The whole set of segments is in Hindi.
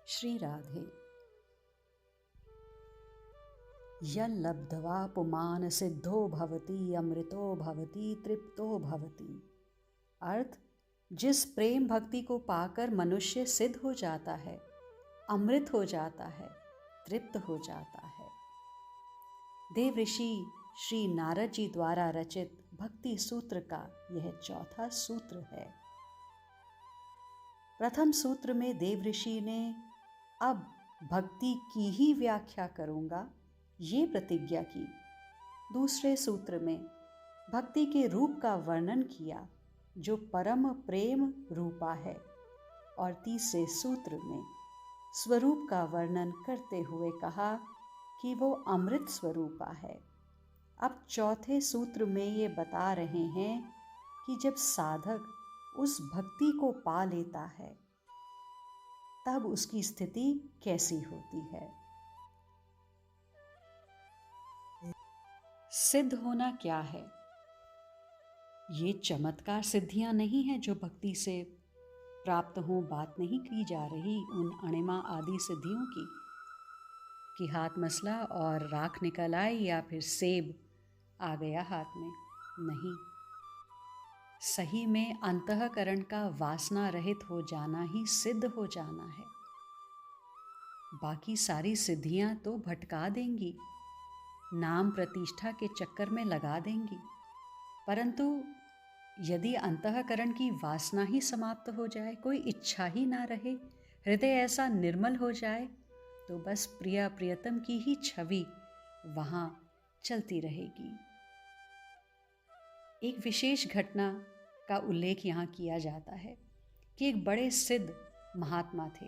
श्री राधे। यल्लब्ध्वा पुमान सिद्धो भवति अमृतो भवति तृप्तो भवति। अर्थ, जिस प्रेम भक्ति को पाकर मनुष्य सिद्ध हो जाता है, अमृत हो जाता है, तृप्त हो जाता है। देव ऋषि श्री नारद जी द्वारा रचित भक्ति सूत्र का यह चौथा सूत्र है। प्रथम सूत्र में देव ऋषि ने अब भक्ति की ही व्याख्या करूंगा ये प्रतिज्ञा की। दूसरे सूत्र में भक्ति के रूप का वर्णन किया जो परम प्रेम रूपा है, और तीसरे सूत्र में स्वरूप का वर्णन करते हुए कहा कि वो अमृत स्वरूपा है। अब चौथे सूत्र में ये बता रहे हैं कि जब साधक उस भक्ति को पा लेता है तब उसकी स्थिति कैसी होती है। सिद्ध होना क्या है? ये चमत्कार सिद्धियां नहीं हैं जो भक्ति से प्राप्त हों। बात नहीं की जा रही उन अणिमा आदि सिद्धियों की कि हाथ मसला और राख निकल आई या फिर सेब आ गया हाथ में। नहीं, सही में अंतःकरण का वासना रहित हो जाना ही सिद्ध हो जाना है। बाकी सारी सिद्धियां तो भटका देंगी, नाम प्रतिष्ठा के चक्कर में लगा देंगी, परंतु यदि अंतःकरण की वासना ही समाप्त हो जाए, कोई इच्छा ही ना रहे, हृदय ऐसा निर्मल हो जाए, तो बस प्रिया प्रियतम की ही छवि वहाँ चलती रहेगी। एक विशेष घटना का उल्लेख यहाँ किया जाता है कि एक बड़े सिद्ध महात्मा थे।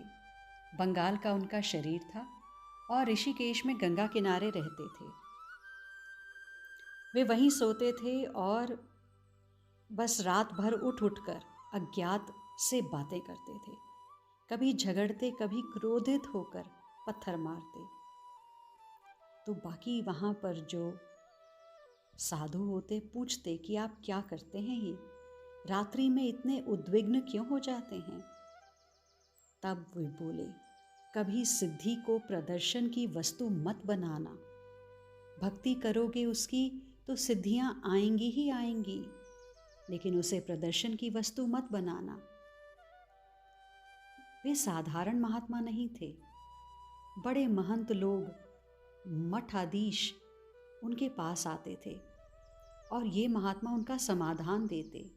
बंगाल का उनका शरीर था और ऋषिकेश में गंगा किनारे रहते थे। वे वहीं सोते थे और बस रात भर उठ उठकर अज्ञात से बातें करते थे। कभी झगड़ते, कभी क्रोधित होकर पत्थर मारते। तो बाकी वहाँ पर जो साधु होते पूछते कि आप क्या करते हैं, ये रात्रि में इतने उद्विग्न क्यों हो जाते हैं? तब वे बोले, कभी सिद्धि को प्रदर्शन की वस्तु मत बनाना। भक्ति करोगे उसकी तो सिद्धियां आएंगी ही आएंगी, लेकिन उसे प्रदर्शन की वस्तु मत बनाना। वे साधारण महात्मा नहीं थे। बड़े महंत लोग, मठाधीश उनके पास आते थे और ये महात्मा उनका समाधान देते।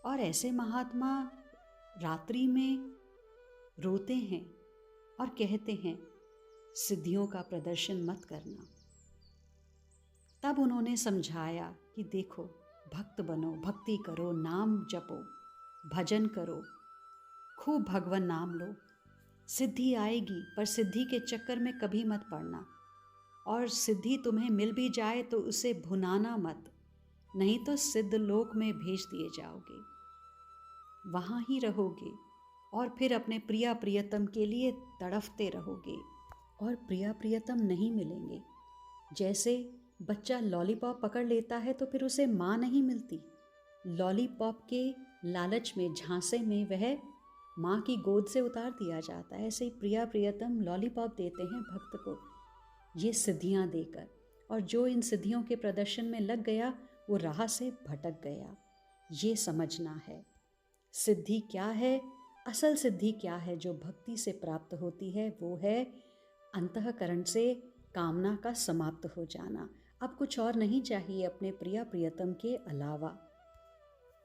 और ऐसे महात्मा रात्रि में रोते हैं और कहते हैं सिद्धियों का प्रदर्शन मत करना। तब उन्होंने समझाया कि देखो, भक्त बनो, भक्ति करो, नाम जपो, भजन करो, खूब भगवान नाम लो, सिद्धि आएगी, पर सिद्धि के चक्कर में कभी मत पड़ना। और सिद्धि तुम्हें मिल भी जाए तो उसे भुनाना मत, नहीं तो सिद्ध लोक में भेज दिए जाओगे, वहाँ ही रहोगे और फिर अपने प्रिया प्रियतम के लिए तड़फते रहोगे और प्रिया प्रियतम नहीं मिलेंगे। जैसे बच्चा लॉलीपॉप पकड़ लेता है तो फिर उसे माँ नहीं मिलती। लॉलीपॉप के लालच में, झांसे में वह माँ की गोद से उतार दिया जाता है। ऐसे ही प्रिया प्रियतम लॉलीपॉप देते हैं भक्त को, ये सिद्धियां देकर। और जो इन सिद्धियों के प्रदर्शन में लग गया वो राह से भटक गया। ये समझना है सिद्धि क्या है, असल सिद्धि क्या है जो भक्ति से प्राप्त होती है। वो है अंतःकरण से कामना का समाप्त हो जाना। अब कुछ और नहीं चाहिए अपने प्रिया प्रियतम के अलावा।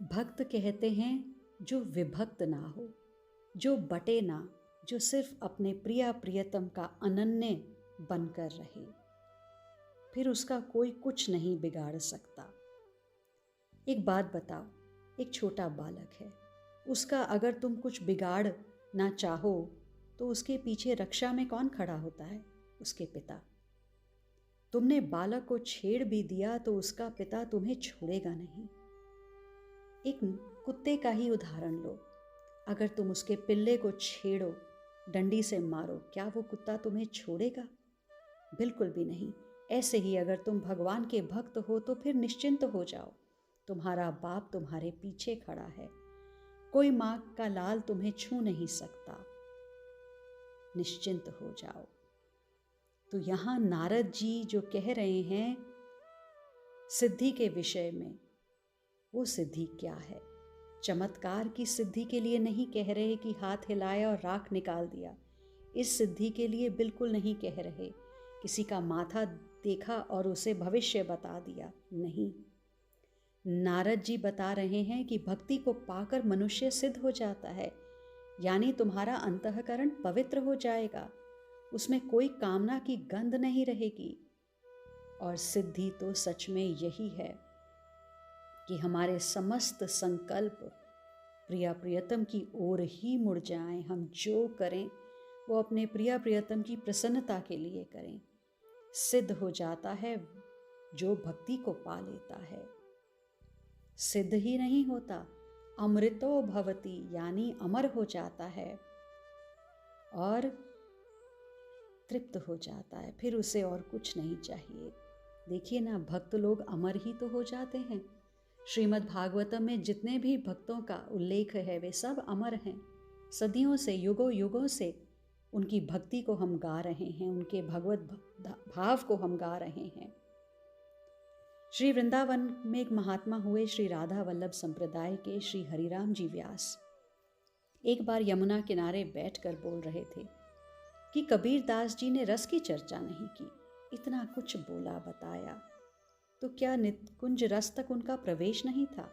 भक्त कहते हैं जो विभक्त ना हो, जो बटे ना, जो सिर्फ अपने प्रिया प्रियतम का अनन्य बनकर रहे, फिर उसका कोई कुछ नहीं बिगाड़ सकता। एक बात बताओ, एक छोटा बालक है, उसका अगर तुम कुछ बिगाड़ ना चाहो तो उसके पीछे रक्षा में कौन खड़ा होता है? उसके पिता। तुमने बालक को छेड़ भी दिया तो उसका पिता तुम्हें छोड़ेगा नहीं। एक कुत्ते का ही उदाहरण लो, अगर तुम उसके पिल्ले को छेड़ो, डंडी से मारो, क्या वो कुत्ता तुम्हें छोड़ेगा? बिल्कुल भी नहीं। ऐसे ही अगर तुम भगवान के भक्त हो तो फिर निश्चिंत हो जाओ, तुम्हारा बाप तुम्हारे पीछे खड़ा है। कोई माँ का लाल तुम्हें छू नहीं सकता। निश्चिंत हो जाओ। तो यहाँ नारद जी जो कह रहे हैं सिद्धि के विषय में, वो सिद्धि क्या है? चमत्कार की सिद्धि के लिए नहीं कह रहे कि हाथ हिलाया और राख निकाल दिया। इस सिद्धि के लिए बिल्कुल नहीं कह रहे किसी का माथा देखा और उसे भविष्य बता दिया, नहीं। नारद जी बता रहे हैं कि भक्ति को पाकर मनुष्य सिद्ध हो जाता है, यानी तुम्हारा अंतःकरण पवित्र हो जाएगा, उसमें कोई कामना की गंध नहीं रहेगी। और सिद्धि तो सच में यही है कि हमारे समस्त संकल्प प्रिया प्रियतम की ओर ही मुड़ जाएं। हम जो करें वो अपने प्रिया प्रियतम की प्रसन्नता के लिए करें। सिद्ध हो जाता है जो भक्ति को पा लेता है। सिद्ध ही नहीं होता, अमृतो भवति, यानी अमर हो जाता है और तृप्त हो जाता है, फिर उसे और कुछ नहीं चाहिए। देखिए ना, भक्त लोग अमर ही तो हो जाते हैं। श्रीमद् भागवतम में जितने भी भक्तों का उल्लेख है वे सब अमर हैं। सदियों से, युगों युगों से उनकी भक्ति को हम गा रहे हैं, उनके भगवत भाव को हम गा रहे हैं। श्री वृंदावन में एक महात्मा हुए, श्री राधा वल्लभ संप्रदाय के श्री हरिराम जी व्यास। एक बार यमुना किनारे बैठकर बोल रहे थे कि कबीर दास जी ने रस की चर्चा नहीं की, इतना कुछ बोला बताया, तो क्या निकुंज रस तक उनका प्रवेश नहीं था?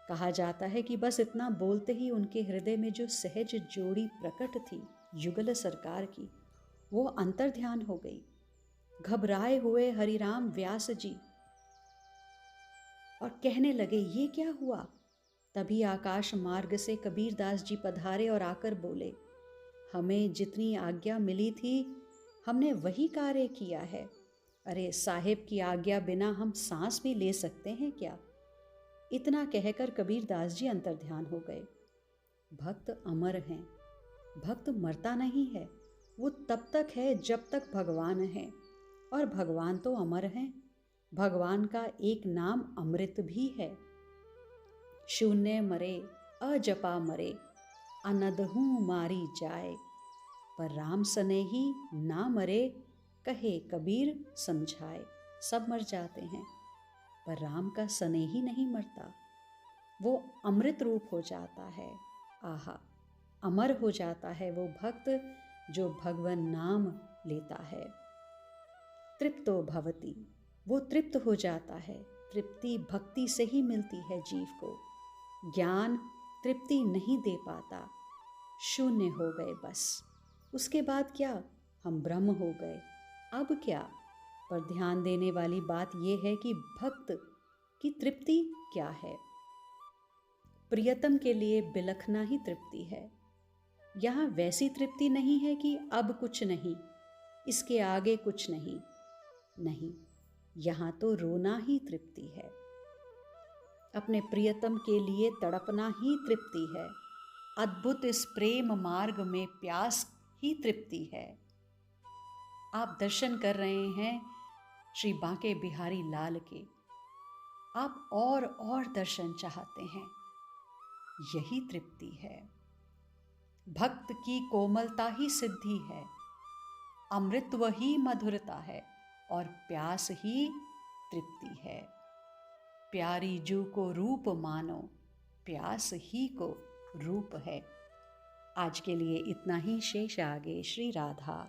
कहा जाता है कि बस इतना बोलते ही उनके हृदय में जो सहज जोड़ी प्रकट थी युगल सरकार की, वो अंतर्ध्यान हो गई। घबराए हुए हरिराम व्यास जी और कहने लगे, ये क्या हुआ? तभी आकाश मार्ग से कबीर दास जी पधारे और आकर बोले, हमें जितनी आज्ञा मिली थी हमने वही कार्य किया है। अरे साहेब की आज्ञा बिना हम सांस भी ले सकते हैं क्या? इतना कहकर कबीर दास जी अंतर्ध्यान हो गए। भक्त अमर हैं, भक्त मरता नहीं है, वो तब तक है जब तक भगवान है, और भगवान तो अमर हैं। भगवान का एक नाम अमृत भी है। शून्य मरे अजपा मरे, अनदहू मारी जाए, पर राम सनेही ना मरे, कहे कबीर समझाए। सब मर जाते हैं पर राम का स्नेही नहीं मरता, वो अमृत रूप हो जाता है। आहा, अमर हो जाता है वो भक्त जो भगवान नाम लेता है। तृप्तो भवति, वो तृप्त हो जाता है। तृप्ति भक्ति से ही मिलती है जीव को। ज्ञान तृप्ति नहीं दे पाता, शून्य हो गए बस। उसके बाद क्या? हम ब्रह्म हो गए। अब क्या? पर ध्यान देने वाली बात यह है कि भक्त की तृप्ति क्या है। प्रियतम के लिए बिलखना ही तृप्ति है। यहाँ वैसी तृप्ति नहीं है कि अब कुछ नहीं, इसके आगे कुछ नहीं, नहीं, यहाँ तो रोना ही तृप्ति है। अपने प्रियतम के लिए तड़पना ही तृप्ति है। अद्भुत इस प्रेम मार्ग में प्यास ही तृप्ति है। आप दर्शन कर रहे हैं श्री बांके बिहारी लाल के, आप और दर्शन चाहते हैं, यही तृप्ति है। भक्त की कोमलता ही सिद्धि है, अमृतत्व ही मधुरता है, और प्यास ही तृप्ति है। प्यारी जू को रूप मानो, प्यास ही को रूप है। आज के लिए इतना ही, शेष आगे। श्री राधा।